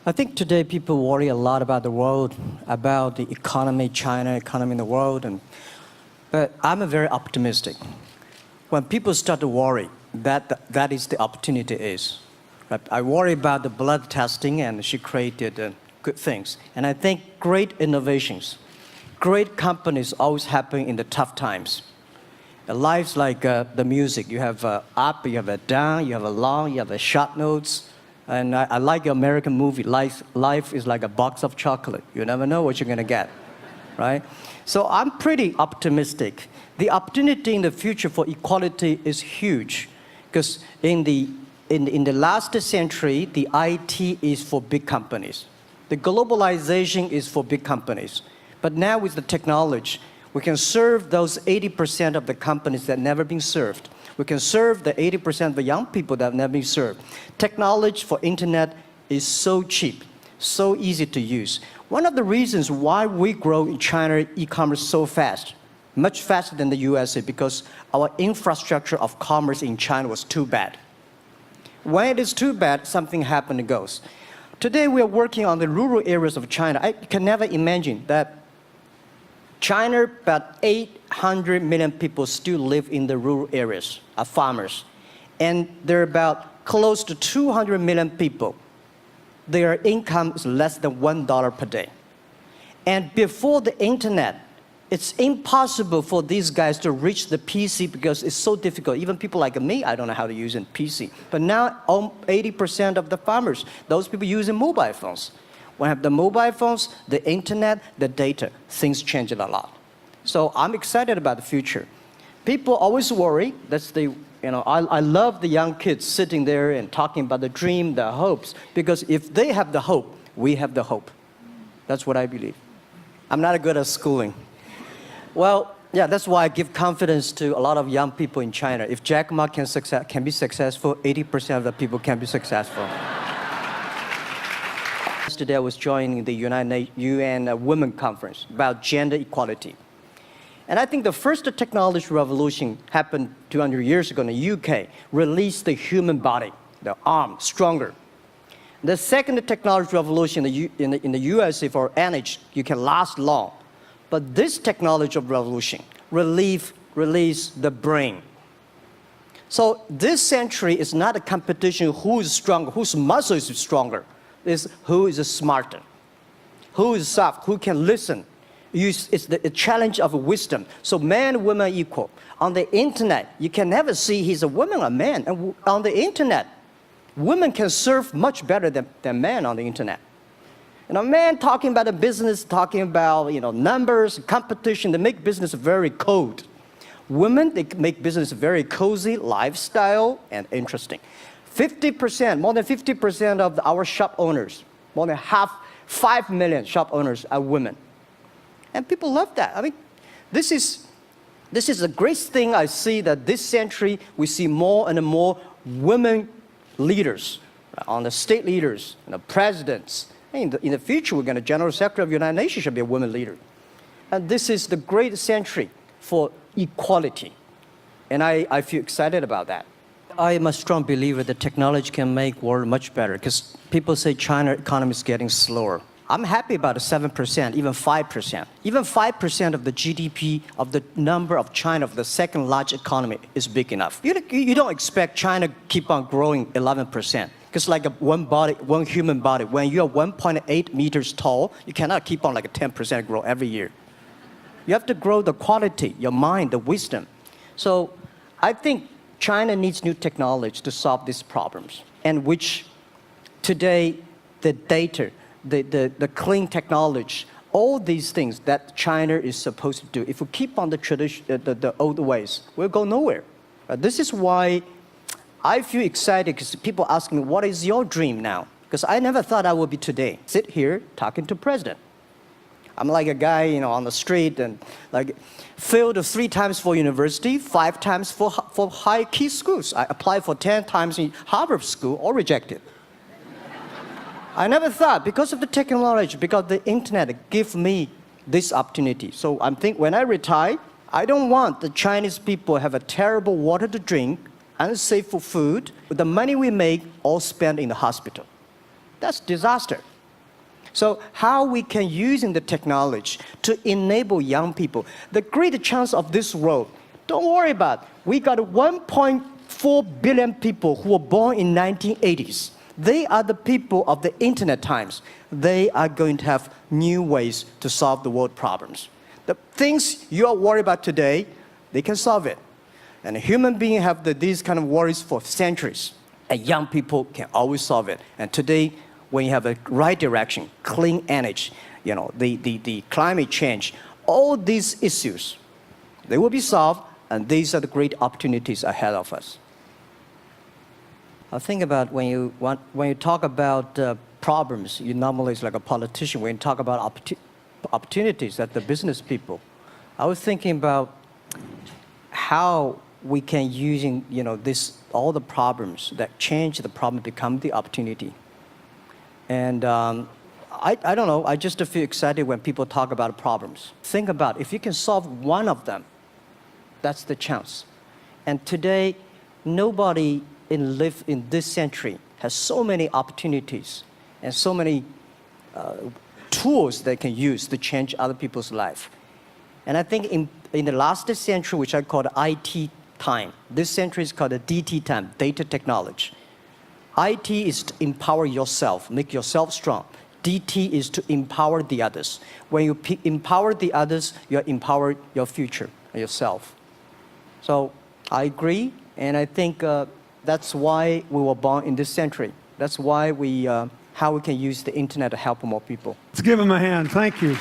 I think today people worry a lot about the world, about the economy, China economy in the world, but I'm very optimistic. When people start to worry, that is the opportunity is. Right? I worry about the blood testing, and she created good things. And I think great innovations, great companies always happen in the tough times. Life's like the music. You have up, you have a down, you have a long, you have a short notes. And I like the American movie, life is like a box of chocolate. You never know what you're going to get, right? So I'm pretty optimistic. The opportunity in the future for equality is huge, because in the last century, the IT is for big companies. The globalization is for big companies. But now with the technology, we can serve those 80% of the companies that never been served. We can serve the 80% of the young people that have never been served. Technology for internet is so cheap, so easy to use. One of the reasons why we grow in China e-commerce so fast, much faster than the USA, because our infrastructure of commerce in China was too bad. When it is too bad, something happens and goes. Today we are working on the rural areas of China. I can never imagine that China, about 800 million people still live in the rural areas, are farmers. And there are about close to 200 million people. Their income is less than $1 per day. And before the internet, it's impossible for these guys to reach the PC because it's so difficult. Even people like me, I don't know how to use a PC. But now 80% of the farmers, those people using mobile phones. When I have the mobile phones, the internet, the data, things change a lot. So I'm excited about the future. People always worry. I love the young kids sitting there and talking about the dream, the hopes, because if they have the hope, we have the hope. That's what I believe. I'm not good at schooling. Well, yeah, that's why I give confidence to a lot of young people in China. If Jack Ma can be successful, 80% of the people can be successful. Yesterday I was joining the UN Women Conference about gender equality. And I think the first technology revolution happened 200 years ago in the UK, released the human body, the arm, stronger. The second technology revolution in the USA for energy, you can last long. But this technology of revolution release the brain. So this century is not a competition who is stronger, whose muscle is stronger. Is who is smarter, who is soft, who can listen. It's the challenge of wisdom. So man and woman are equal. On the internet, you can never see he's a woman or a man. And on the internet, women can serve much better than men on the internet. Men talking about the business, talking about numbers, competition, they make business very cold. Women, they make business very cozy, lifestyle, and interesting. 50%, more than 50% of our shop owners, more than 5 million shop owners are women. And people love that. I mean, this is a great thing I see, that this century we see more and more women leaders, on the state leaders, presidents. In the future, we're going to General Secretary of the United Nations should be a woman leader. And this is the great century for equality. And I feel excited about that. I am a strong believer that technology can make the world much better, because people say China economy is getting slower. I'm happy about 7%, even 5%. Even 5% of the GDP of the number of China, of the second largest economy, is big enough. You don't expect China to keep on growing 11%. Because like one human body, when you're 1.8 meters tall, you cannot keep on like a 10% growth every year. You have to grow the quality, your mind, the wisdom. So I think China needs new technology to solve these problems, and which today the data, the clean technology, all these things that China is supposed to do, if we keep on the tradition, the old ways, we'll go nowhere. This is why I feel excited, because people ask me, what is your dream now? Because I never thought I would be today, sit here talking to president. I'm like a guy, on the street, and like failed 3 times for university, 5 times for high key schools. I applied for 10 times in Harvard School, all rejected. I never thought, because of the technology, because the internet gave me this opportunity. So I think when I retire, I don't want the Chinese people have a terrible water to drink, unsafe for food, with the money we make all spent in the hospital. That's disaster. So how we can using the technology to enable young people. The great chance of this world, don't worry about it. We got 1.4 billion people who were born in 1980s. They are the people of the internet times. They are going to have new ways to solve the world problems. The things you are worried about today, they can solve it. And human beings have these kind of worries for centuries. And young people can always solve it. And today, when you have a right direction, clean energy, the climate change, all these issues, they will be solved, and these are the great opportunities ahead of us. I think about when you talk about problems, you normally it's like a politician. When you talk about opportunities that the business people, I was thinking about how we can using all the problems that change the problem become the opportunity. And I don't know, I just feel excited when people talk about problems. Think about if you can solve one of them, that's the chance. And today, nobody live in this century has so many opportunities and so many tools they can use to change other people's life. And I think in the last century, which I call the IT time, this century is called the DT time, data technology. IT is to empower yourself, make yourself strong. DT is to empower the others. When you empower the others, you empower your future, yourself. So I agree, and I think that's why we were born in this century. That's why how we can use the internet to help more people. Let's give him a hand. Thank you.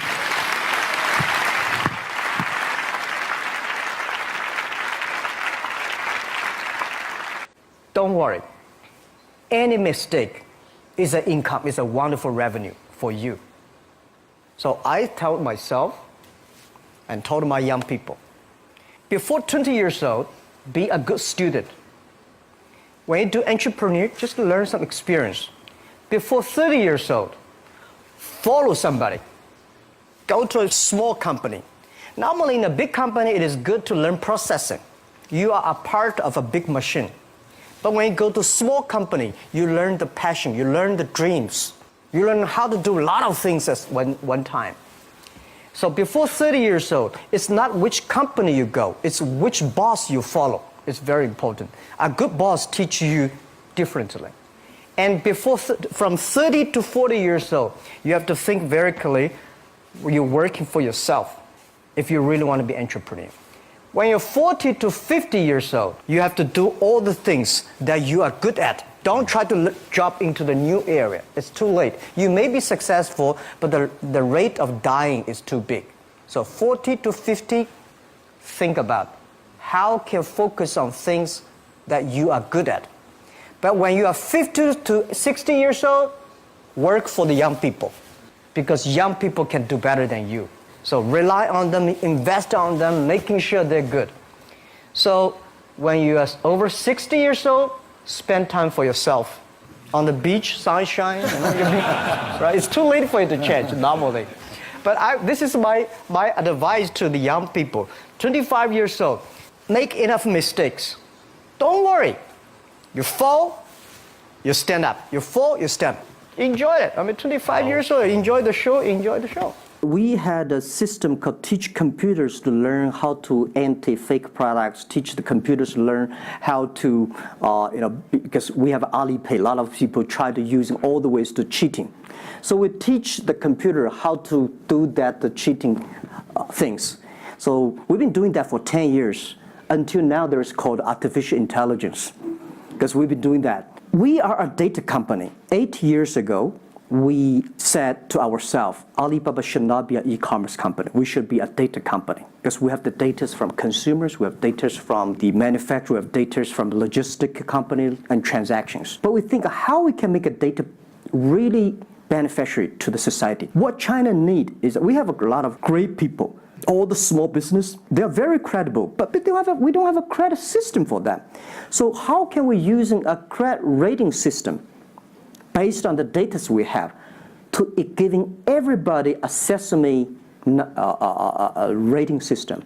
Don't worry. Any mistake is an income, is a wonderful revenue for you. So I told myself and told my young people, before 20 years old, be a good student. When you do entrepreneur, just learn some experience. Before 30 years old, follow somebody. Go to a small company. Normally in a big company, it is good to learn processing. You are a part of a big machine. But when you go to a small company, you learn the passion, you learn the dreams. You learn how to do a lot of things at one time. So before 30 years old, it's not which company you go, it's which boss you follow. It's very important. A good boss teaches you differently. And from 30 to 40 years old, you have to think very clearly, you're working for yourself if you really want to be an entrepreneur. When you're 40 to 50 years old, you have to do all the things that you are good at. Don't try to jump into the new area. It's too late. You may be successful, but the rate of dying is too big. So 40 to 50, think about how can you focus on things that you are good at. But when you are 50 to 60 years old, work for the young people, because young people can do better than you. So rely on them, invest on them, making sure they're good. So when you are over 60 years old, spend time for yourself. On the beach, sunshine, right? It's too late for you to change normally. But this is my advice to the young people. 25 years old, make enough mistakes. Don't worry. You fall, you stand up. You fall, you stand up. Enjoy it. 25 years old, enjoy the show. We had a system called Teach Computers to learn how to anti-fake products, teach the computers to learn how to, because we have Alipay, a lot of people try to use all the ways to cheating. So we teach the computer how to do the cheating things. So we've been doing that for 10 years. Until now, there is called artificial intelligence, because we've been doing that. We are a data company. 8 years ago, we said to ourselves, Alibaba should not be an e-commerce company. We should be a data company, because we have the data from consumers, we have data from the manufacturer, we have data from the logistic company and transactions. But we think how we can make a data really beneficiary to the society. What China needs is that we have a lot of great people. All the small business, they're very credible, but we don't have a credit system for them. So how can we using a credit rating system based on the data we have to giving everybody a Sesame rating system?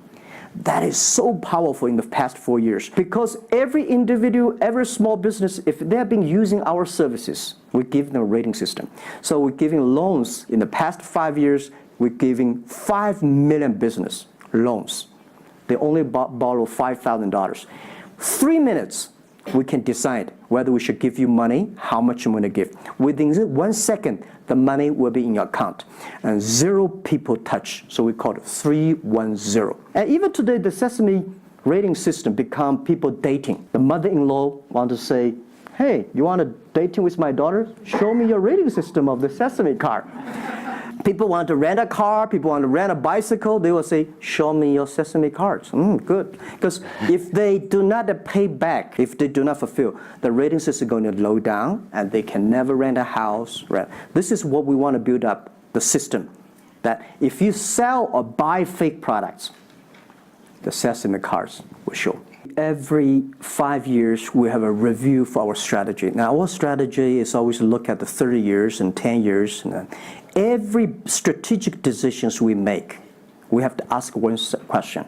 That is so powerful in the past 4 years because every individual, every small business, if they have been using our services, we give them a rating system. So we're giving loans in the past 5 years, we're giving 5 million business loans. They only borrow $5,000. 3 minutes, we can decide whether we should give you money, how much you want to give. Within 1 second, the money will be in your account. And 0 people touch, so we call it 310. And even today, the Sesame rating system become people dating. The mother-in-law want to say, hey, you want to dating with my daughter? Show me your rating system of the Sesame car. People want to rent a car, people want to rent a bicycle, they will say, show me your Sesame cards. Good. Because if they do not pay back, if they do not fulfill, the rating system is going to low down and they can never rent a house. Right? This is what we want to build up, the system. That if you sell or buy fake products, the Sesame cards will show. Every 5 years, we have a review for our strategy. Now, our strategy is always look at the 30 years and 10 years. And every strategic decisions we make, we have to ask one question.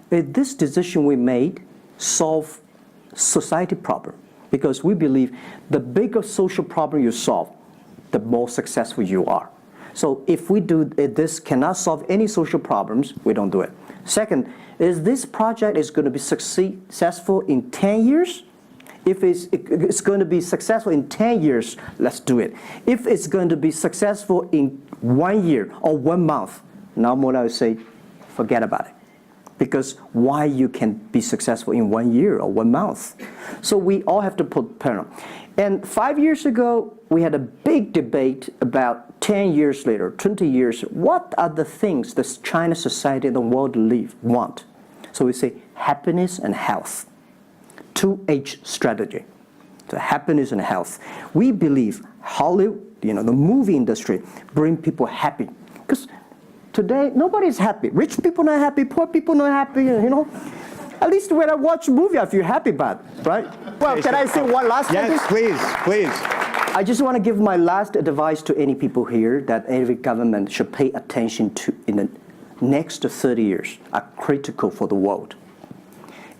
Did this decision we made solve society problem? Because we believe the bigger social problem you solve, the more successful you are. So if we do this cannot solve any social problems, we don't do it. Second, is this project is going to be successful in 10 years? If it's going to be successful in 10 years, let's do it. If it's going to be successful in 1 year or 1 month, now more I would say, forget about it. Because why you can be successful in 1 year or 1 month? So we all have to put parallel. And 5 years ago, we had a big debate about 10 years later, 20 years, what are the things the China society and the world want? So we say happiness and health. 2H strategy. So happiness and health. We believe Hollywood, the movie industry, bring people happy. Because today, nobody's happy. Rich people not happy, poor people not happy, At least when I watch a movie, I feel happy about it, right? Well, can I say one last thing? Yes, please. I just want to give my last advice to any people here that every government should pay attention to in the next 30 years are critical for the world.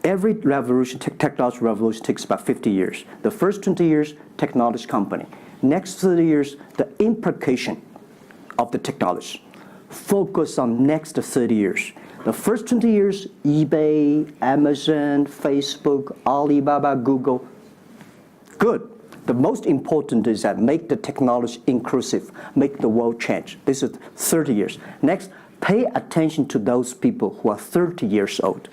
Every revolution, technology revolution takes about 50 years. The first 20 years, technology company. Next 30 years, the implication of the technology. Focus on next 30 years. The first 20 years, eBay, Amazon, Facebook, Alibaba, Google, good. The most important is that make the technology inclusive, make the world change. This is 30 years. Next, pay attention to those people who are 30 years old,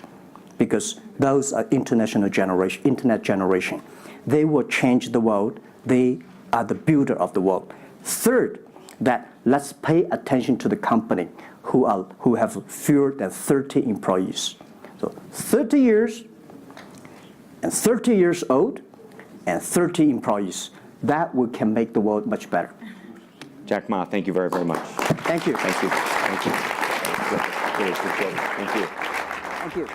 because those are internet generation. They will change the world. They are the builder of the world. Third, that let's pay attention to the company who have fewer than 30 employees. So 30 years and 30 years old and 30 employees. That can make the world much better. Jack Ma, thank you very, very much. Thank you. Thank you. Thank you. Thank you. Thank you.